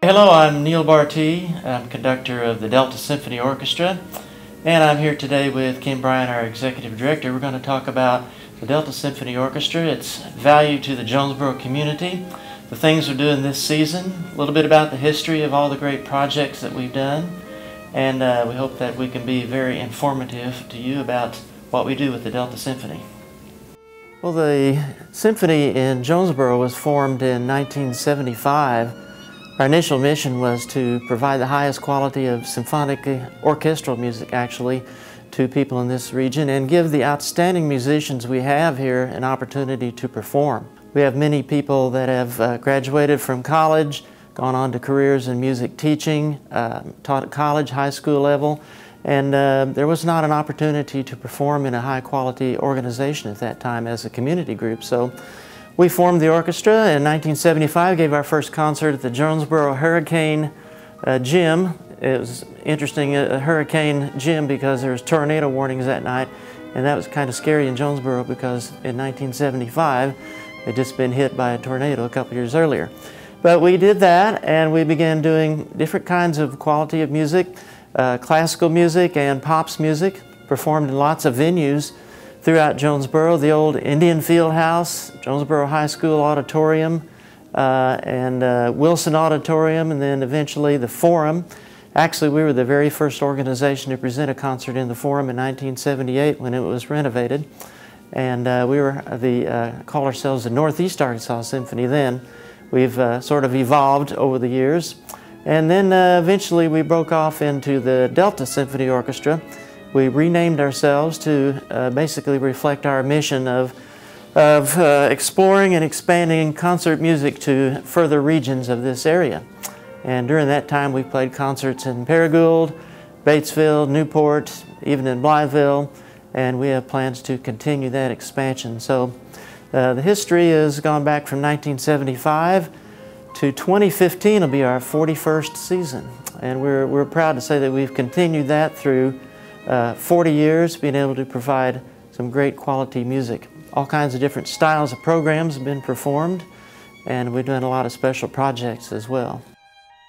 Hello, I'm Neil Bartee. I'm conductor of the Delta Symphony Orchestra, and I'm here today with Kim Bryant, our executive director. We're going to talk about the Delta Symphony Orchestra, its value to the Jonesboro community, the things we're doing this season, a little bit about the history of all the great projects that we've done, and we hope that we can be very informative to you about what we do with the Delta Symphony. Well, the Symphony in Jonesboro was formed in 1975. Our initial mission was to provide the highest quality of symphonic orchestral music, actually, to people in this region and give the outstanding musicians we have here an opportunity to perform. We have many people that have graduated from college, gone on to careers in music teaching, taught at college, high school level, and there was not an opportunity to perform in a high-quality organization at that time as a community group. So we formed the orchestra in 1975, gave our first concert at the Jonesboro Hurricane Gym. It was interesting, a hurricane gym, because there was tornado warnings that night, and that was kind of scary in Jonesboro because in 1975 they'd just been hit by a tornado a couple years earlier. But we did that, and we began doing different kinds of quality of music, classical music and pops music, performed in lots of venues throughout Jonesboro, the old Indian Field House, Jonesboro High School Auditorium, and Wilson Auditorium, and then eventually the Forum. Actually, we were the very first organization to present a concert in the Forum in 1978 when it was renovated. And we call ourselves the Northeast Arkansas Symphony then. We've sort of evolved over the years. And then eventually we broke off into the Delta Symphony Orchestra. We renamed ourselves to basically reflect our mission of exploring and expanding concert music to further regions of this area. And during that time we played concerts in Paragould, Batesville, Newport, even in Blytheville, and we have plans to continue that expansion. So the history has gone back from 1975 to 2015 will be our 41st season. And we're proud to say that we've continued that through 40 years, being able to provide some great quality music. All kinds of different styles of programs have been performed, and we've done a lot of special projects as well.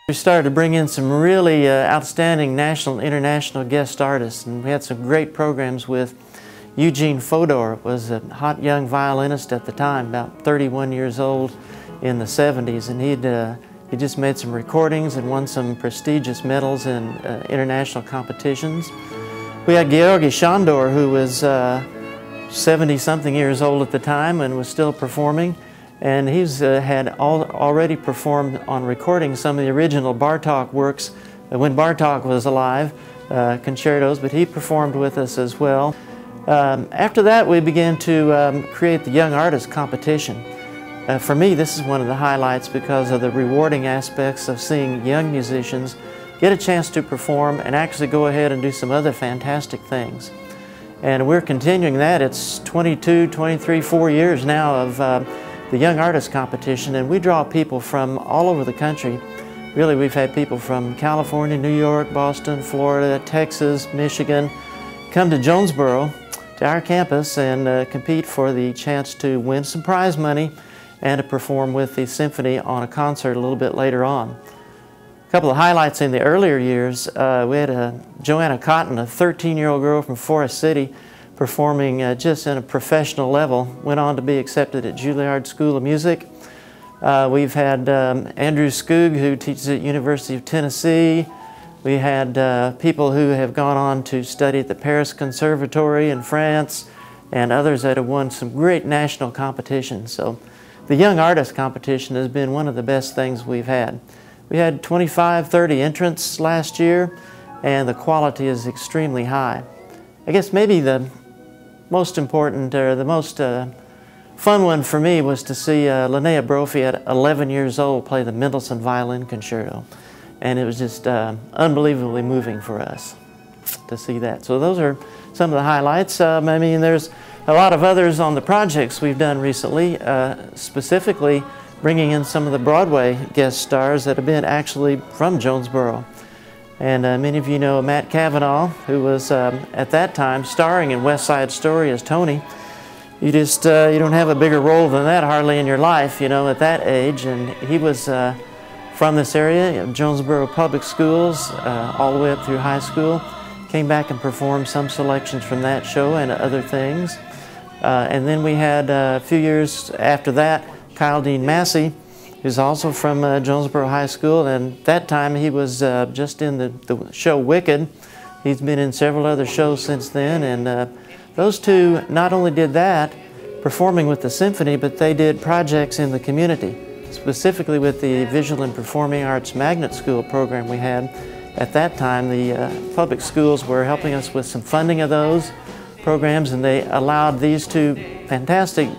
We started to bring in some really outstanding national and international guest artists, and we had some great programs with Eugene Fodor. Was a hot young violinist at the time, about 31 years old in the 70s, and he just made some recordings and won some prestigious medals in international competitions. We had Georgi Shandor, who was 70-something years old at the time and was still performing, and he's had already performed on recording some of the original Bartók works when Bartók was alive, concertos, but he performed with us as well. After that, we began to create the Young Artist Competition. For me, this is one of the highlights because of the rewarding aspects of seeing young musicians get a chance to perform and actually go ahead and do some other fantastic things. And we're continuing that. It's 22, 23, 4 years now of the Young Artist Competition, and we draw people from all over the country. Really, we've had people from California, New York, Boston, Florida, Texas, Michigan come to Jonesboro, to our campus, and compete for the chance to win some prize money and to perform with the symphony on a concert a little bit later on. A couple of highlights in the earlier years, we had Joanna Cotton, a 13-year-old girl from Forest City, performing just in a professional level, went on to be accepted at Juilliard School of Music. We've had Andrew Skoog, who teaches at University of Tennessee. We had people who have gone on to study at the Paris Conservatory in France, and others that have won some great national competitions. So the Young Artist Competition has been one of the best things we've had. We had 25, 30 entrants last year, and the quality is extremely high. I guess maybe the most important, or the most fun one for me, was to see Linnea Brophy at 11 years old play the Mendelssohn Violin Concerto. And it was just unbelievably moving for us to see that. So those are some of the highlights. I mean, there's a lot of others on the projects we've done recently, specifically bringing in some of the Broadway guest stars that have been actually from Jonesboro. And many of you know Matt Cavanaugh, who was at that time starring in West Side Story as Tony. You just you don't have a bigger role than that hardly in your life, you know, at that age. And he was from this area, Jonesboro Public Schools, all the way up through high school. Came back and performed some selections from that show and other things. And then we had a few years after that, Kyle Dean Massey, who's also from Jonesboro High School, and that time he was just in the show Wicked. He's been in several other shows since then, and those two not only did that, performing with the symphony, but they did projects in the community, specifically with the Visual and Performing Arts Magnet School program we had. At that time, the public schools were helping us with some funding of those programs, and they allowed these two fantastic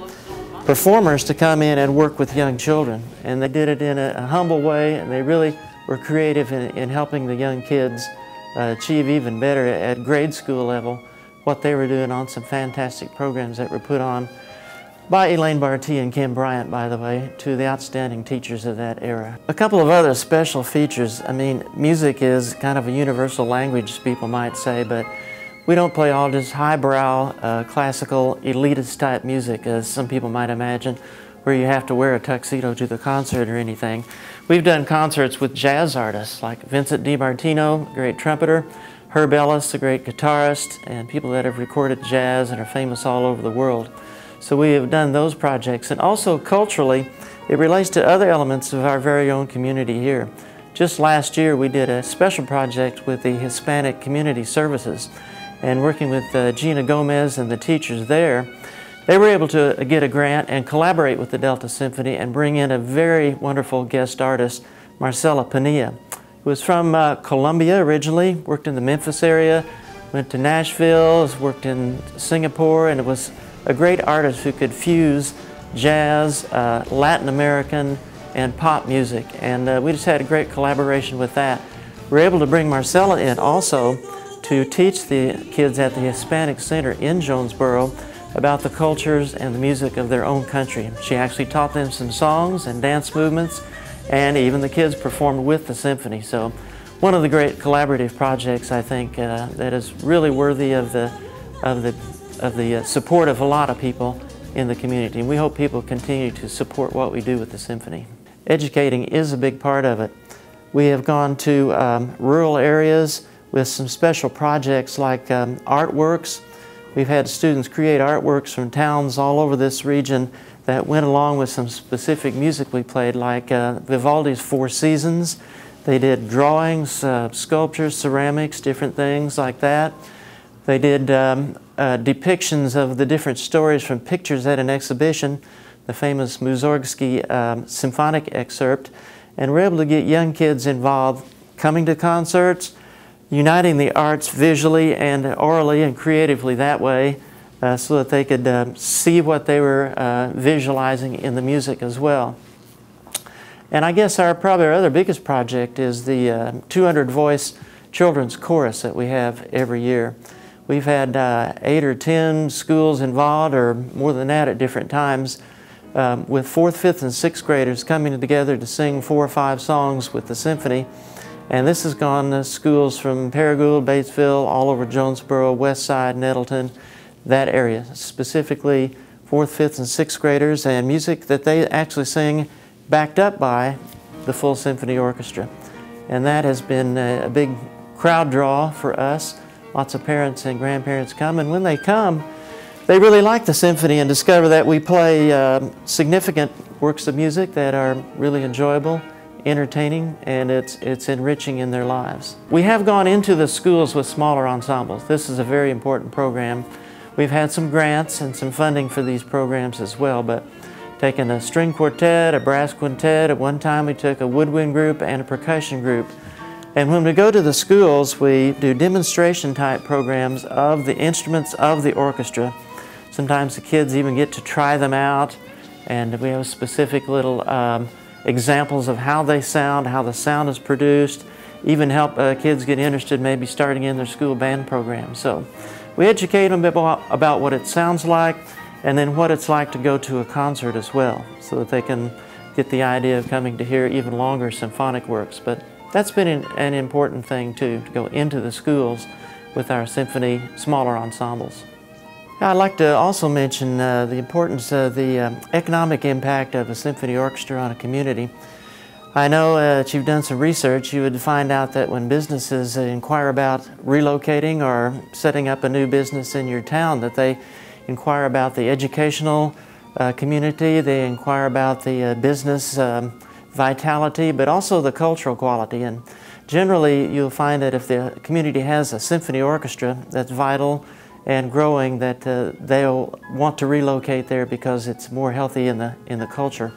performers to come in and work with young children. And they did it in a humble way, and they really were creative in helping the young kids achieve even better at grade school level what they were doing on some fantastic programs that were put on by Elaine Barty and Kim Bryant, by the way, two of the outstanding teachers of that era. A couple of other special features. I mean, music is kind of a universal language, people might say, but we don't play all this highbrow, classical, elitist type music, as some people might imagine, where you have to wear a tuxedo to the concert or anything. We've done concerts with jazz artists like Vincent DiMartino, great trumpeter, Herb Ellis, a great guitarist, and people that have recorded jazz and are famous all over the world. So we have done those projects. And also culturally, it relates to other elements of our very own community here. Just last year, we did a special project with the Hispanic Community Services, and working with Gina Gomez and the teachers there, they were able to get a grant and collaborate with the Delta Symphony and bring in a very wonderful guest artist, Marcela Pinilla, who was from Colombia originally, worked in the Memphis area, went to Nashville, has worked in Singapore, and it was a great artist who could fuse jazz, Latin American, and pop music. And we just had a great collaboration with that. We were able to bring Marcela in also to teach the kids at the Hispanic Center in Jonesboro about the cultures and the music of their own country. She actually taught them some songs and dance movements, and even the kids performed with the symphony. So one of the great collaborative projects, I think, that is really worthy of the support of a lot of people in the community. And we hope people continue to support what we do with the symphony. Educating is a big part of it. We have gone to rural areas with some special projects like artworks. We've had students create artworks from towns all over this region that went along with some specific music we played, like Vivaldi's Four Seasons. They did drawings, sculptures, ceramics, different things like that. They did depictions of the different stories from pictures at an exhibition, the famous Mussorgsky symphonic excerpt, and we're able to get young kids involved, coming to concerts, uniting the arts visually and orally and creatively that way, so that they could see what they were visualizing in the music as well. And I guess probably our other biggest project is the 200-voice children's chorus that we have every year. We've had 8 or 10 schools involved, or more than that at different times, with 4th, 5th, and 6th graders coming together to sing 4 or 5 songs with the symphony. And this has gone to schools from Paragould, Batesville, all over Jonesboro, West Side, Nettleton, that area, specifically 4th, 5th, and 6th graders, and music that they actually sing backed up by the full symphony orchestra. And that has been a big crowd draw for us. Lots of parents and grandparents come, and when they come, they really like the symphony and discover that we play significant works of music that are really enjoyable, entertaining, and it's enriching in their lives. We have gone into the schools with smaller ensembles. This is a very important program. We've had some grants and some funding for these programs as well, but taken a string quartet, a brass quintet. At one time we took a woodwind group and a percussion group. And when we go to the schools, we do demonstration type programs of the instruments of the orchestra. Sometimes the kids even get to try them out, and we have specific little examples of how they sound, how the sound is produced, even help kids get interested maybe starting in their school band program. So we educate them about what it sounds like, and then what it's like to go to a concert as well, so that they can get the idea of coming to hear even longer symphonic works. But that's been an important thing too, to go into the schools with our symphony smaller ensembles. I'd like to also mention the importance of the economic impact of a symphony orchestra on a community. I know that you've done some research. You would find out that when businesses inquire about relocating or setting up a new business in your town, that they inquire about the educational community, they inquire about the business vitality, but also the cultural quality. And generally, you'll find that if the community has a symphony orchestra that's vital and growing, that they'll want to relocate there because it's more healthy in the culture.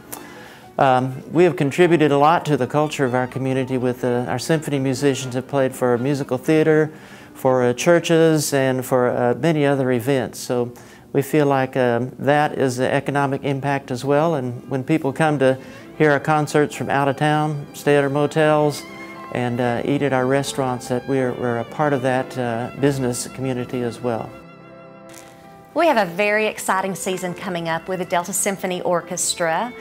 We have contributed a lot to the culture of our community with our symphony musicians have played for musical theater, for churches, and for many other events. So we feel like that is an economic impact as well. And when people come to hear our concerts from out of town, stay at our motels, and eat at our restaurants, that we're a part of that business community as well. We have a very exciting season coming up with the Delta Symphony Orchestra.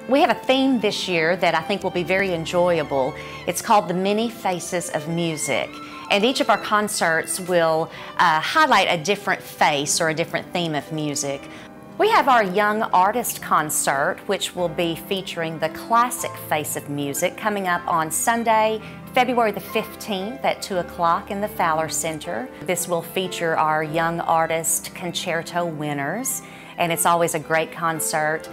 We have a theme this year that I think will be very enjoyable. It's called The Many Faces of Music. And each of our concerts will highlight a different face or a different theme of music. We have our Young Artist Concert, which will be featuring the classic face of music, coming up on Sunday, February the 15th at 2 o'clock in the Fowler Center. This will feature our Young Artist Concerto winners, and it's always a great concert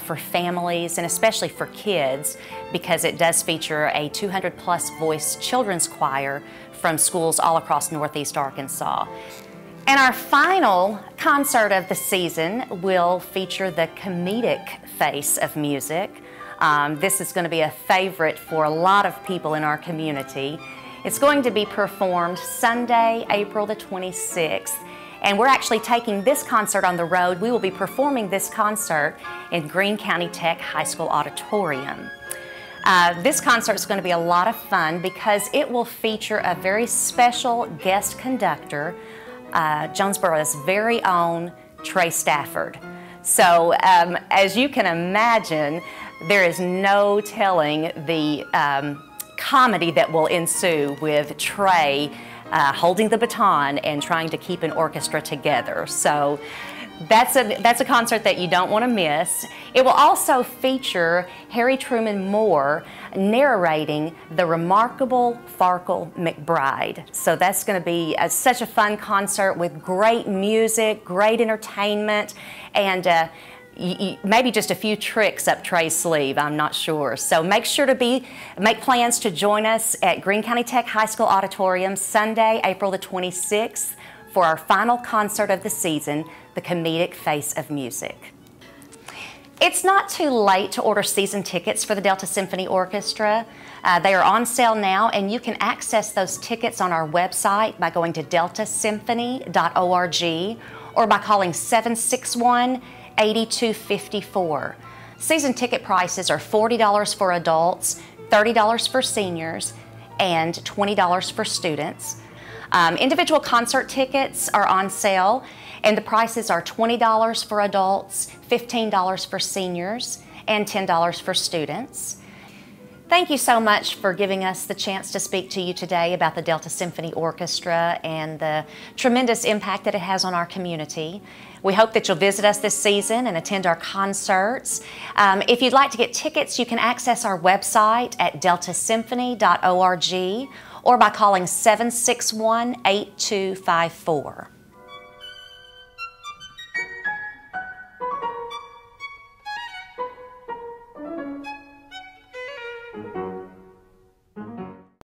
for families and especially for kids, because it does feature a 200-plus voice children's choir from schools all across Northeast Arkansas. And our final concert of the season will feature the comedic face of music. This is going to be a favorite for a lot of people in our community. It's going to be performed Sunday, April the 26th, and we're actually taking this concert on the road. We will be performing this concert in Greene County Tech High School Auditorium. This concert is going to be a lot of fun because it will feature a very special guest conductor, Jonesboro's very own Trey Stafford. So as you can imagine, there is no telling the comedy that will ensue with Trey holding the baton and trying to keep an orchestra together. So that's a concert that you don't want to miss. It will also feature Harry Truman Moore narrating the remarkable Farkle McBride. So that's going to be such a fun concert with great music, great entertainment, and maybe just a few tricks up Trey's sleeve, I'm not sure. So make sure to make plans to join us at Greene County Tech High School Auditorium Sunday, April the 26th for our final concert of the season, The Comedic Face of Music. It's not too late to order season tickets for the Delta Symphony Orchestra. They are on sale now, and you can access those tickets on our website by going to deltasymphony.org or by calling 761-8254. Season ticket prices are $40 for adults, $30 for seniors, and $20 for students. Individual concert tickets are on sale, and the prices are $20 for adults, $15 for seniors, and $10 for students. Thank you so much for giving us the chance to speak to you today about the Delta Symphony Orchestra and the tremendous impact that it has on our community. We hope that you'll visit us this season and attend our concerts. If you'd like to get tickets, you can access our website at deltasymphony.org or by calling 761-8254.